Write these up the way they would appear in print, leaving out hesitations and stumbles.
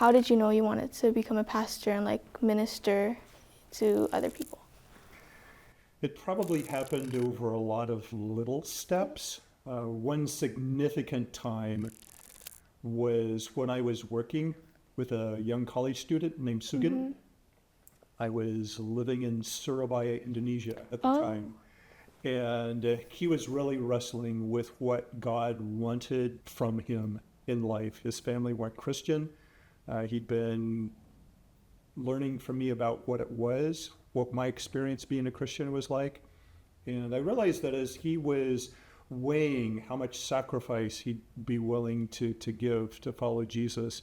how did you know you wanted to become a pastor and like minister to other people? It probably happened over a lot of little steps. One significant time was when I was working with a young college student named Sugan. I was living in Surabaya, Indonesia at the time. And he was really wrestling with what God wanted from him in life. His family weren't Christian. He'd been learning from me about what it was, what my experience being a Christian was like. And I realized that as he was weighing how much sacrifice he'd be willing to give to follow Jesus,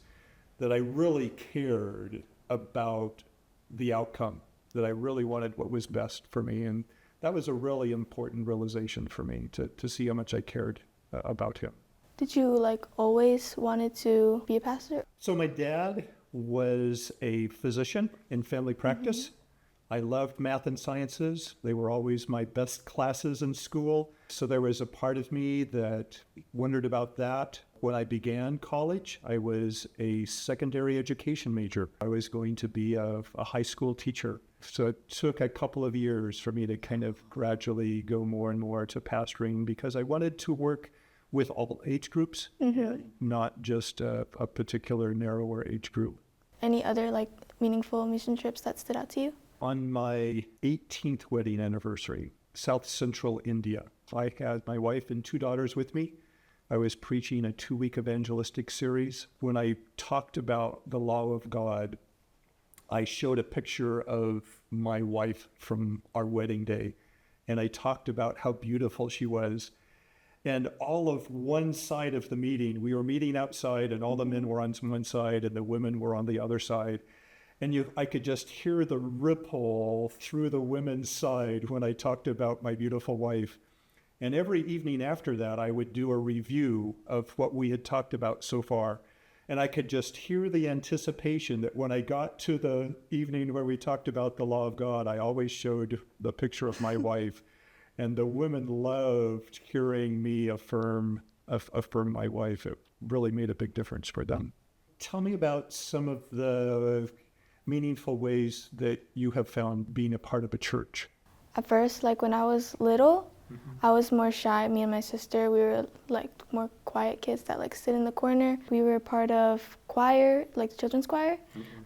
that I really cared about the outcome, that I really wanted what was best for me. And that was a really important realization for me, to see how much I cared about him. Did you like always wanted to be a pastor? So my dad was a physician in family practice. I loved math and sciences. They were always my best classes in school. So there was a part of me that wondered about that. When I began college, I was a secondary education major. I was going to be a high school teacher. So it took a couple of years for me to kind of gradually go more and more to pastoring, because I wanted to work with all age groups, not just a particular narrower age group. Any other like meaningful mission trips that stood out to you? On my 18th wedding anniversary, South Central India, I had my wife and 2 daughters with me. I was preaching a 2-week evangelistic series. When I talked about the law of God, I showed a picture of my wife from our wedding day, and I talked about how beautiful she was. And all of one side of the meeting, we were meeting outside, and all the men were on one side and the women were on the other side. And I could just hear the ripple through the women's side when I talked about my beautiful wife. And every evening after that, I would do a review of what we had talked about so far. And I could just hear the anticipation that when I got to the evening where we talked about the law of God, I always showed the picture of my wife. And the women loved hearing me affirm my wife. It really made a big difference for them. Tell me about some of the meaningful ways that you have found being a part of a church. At first, like when I was little, I was more shy. Me and my sister, we were like more quiet kids that like sit in the corner. We were part of choir, like children's choir,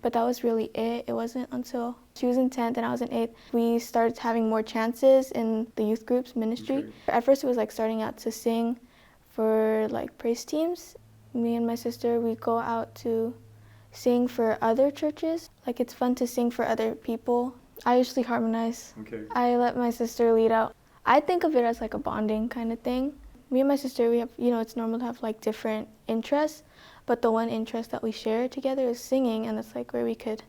but that was really it. It wasn't until she was in 10th and I was in 8th, we started having more chances in the youth groups ministry. At first it was like starting out to sing for like praise teams. Me and my sister, we go out to sing for other churches. Like it's fun to sing for other people. I usually harmonize. I let my sister lead out. I think of it as like a bonding kind of thing. Me and my sister, we have, it's normal to have like different interests, but the one interest that we share together is singing, and that's like where we could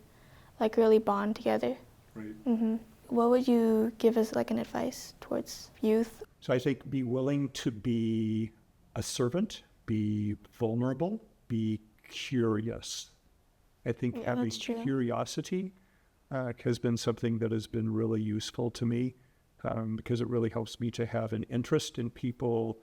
like really bond together. Right. What would you give as like an advice towards youth? So I think be willing to be a servant, be vulnerable, be curious. I think having curiosity has been something that has been really useful to me. Because it really helps me to have an interest in people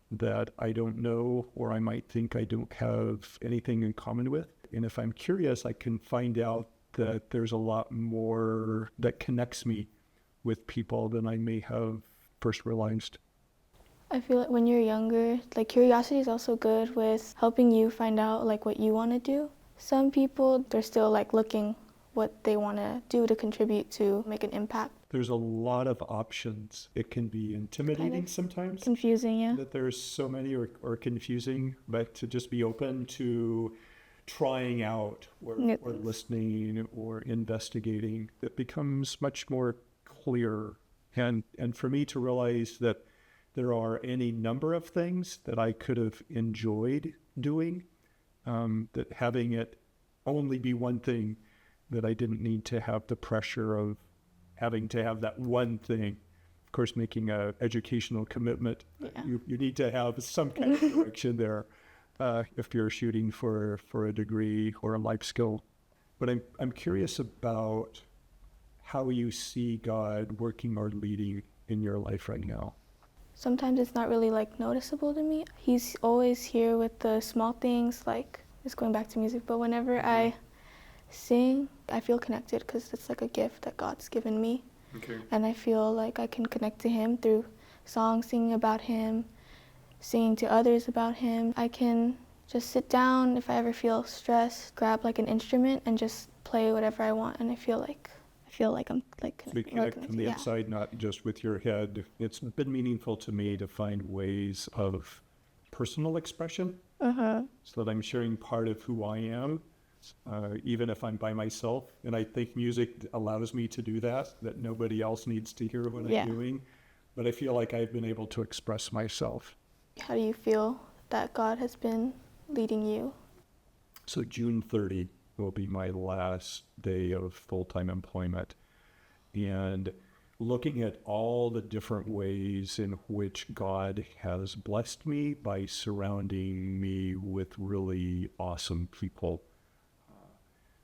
that I don't know, or I might think I don't have anything in common with. And if I'm curious, I can find out that there's a lot more that connects me with people than I may have first realized. I feel like when you're younger, like curiosity is also good with helping you find out like what you want to do. Some people, they're still like looking what they want to do to contribute to make an impact. There's a lot of options. It can be intimidating sometimes. Confusing, yeah. That there's so many or confusing, but to just be open to trying out or listening or investigating, it becomes much more clear. And for me to realize that there are any number of things that I could have enjoyed doing, that having it only be one thing, that I didn't need to have the pressure of having to have that one thing. Of course, making an educational commitment, you need to have some kind of direction there if you're shooting for a degree or a life skill. But I'm curious about how you see God working or leading in your life right now. Sometimes it's not really like noticeable to me. He's always here with the small things, like just going back to music, but whenever I sing, I feel connected because it's like a gift that God's given me. Okay. And I feel like I can connect to him through songs, singing about him, singing to others about him. I can just sit down if I ever feel stressed, grab like an instrument and just play whatever I want, and I feel like I'm like So we connect from the inside, not just with your head. It's been meaningful to me to find ways of personal expression, so that I'm sharing part of who I am, even if I'm by myself. And I think music allows me to do that nobody else needs to hear what I'm doing. But I feel like I've been able to express myself. How do you feel that God has been leading you? So June 30 will be my last day of full-time employment. And looking at all the different ways in which God has blessed me by surrounding me with really awesome people.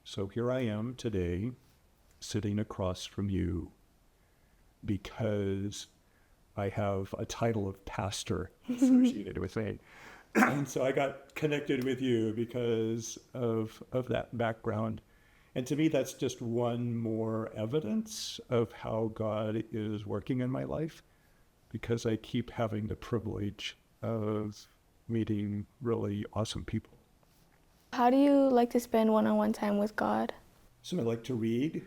So here I am today, sitting across from you, because I have a title of pastor associated with me. And so I got connected with you because of that background. And to me, that's just one more evidence of how God is working in my life, because I keep having the privilege of meeting really awesome people. How do you like to spend one-on-one time with God? So I like to read.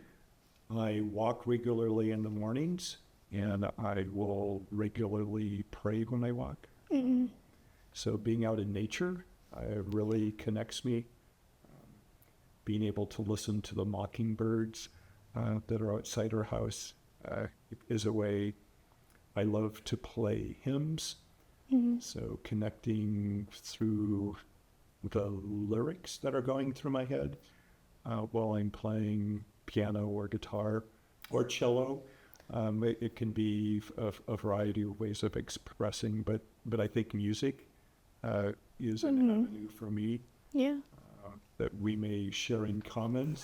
I walk regularly in the mornings, and I will regularly pray when I walk. Mm-hmm. So being out in nature really connects me. Being able to listen to the mockingbirds that are outside our house is a way. I love to play hymns. Mm-hmm. So connecting through the lyrics that are going through my head while I'm playing piano or guitar or cello. It can be a variety of ways of expressing, but I think music is an avenue for me that we may share in common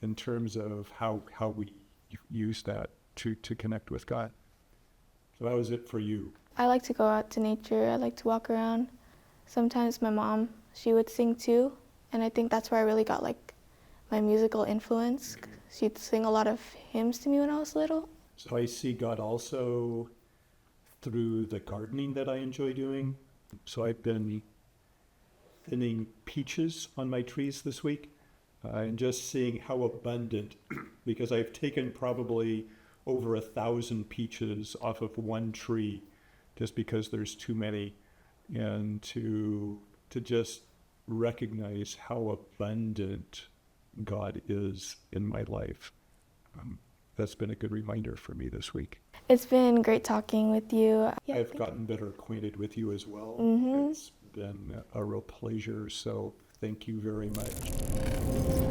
in terms of how we use that to connect with God. So how is it for you? I like to go out to nature. I like to walk around. Sometimes my mom, she would sing too, and I think that's where I really got like my musical influence. She'd sing a lot of hymns to me when I was little. So I see God also through the gardening that I enjoy doing. So I've been thinning peaches on my trees this week and just seeing how abundant, because I've taken probably over 1,000 peaches off of one tree just because there's too many, and to just recognize how abundant God is in my life. That's been a good reminder for me this week. It's been great talking with you. I've gotten better acquainted with you as well. Mm-hmm. It's been a real pleasure, so thank you very much.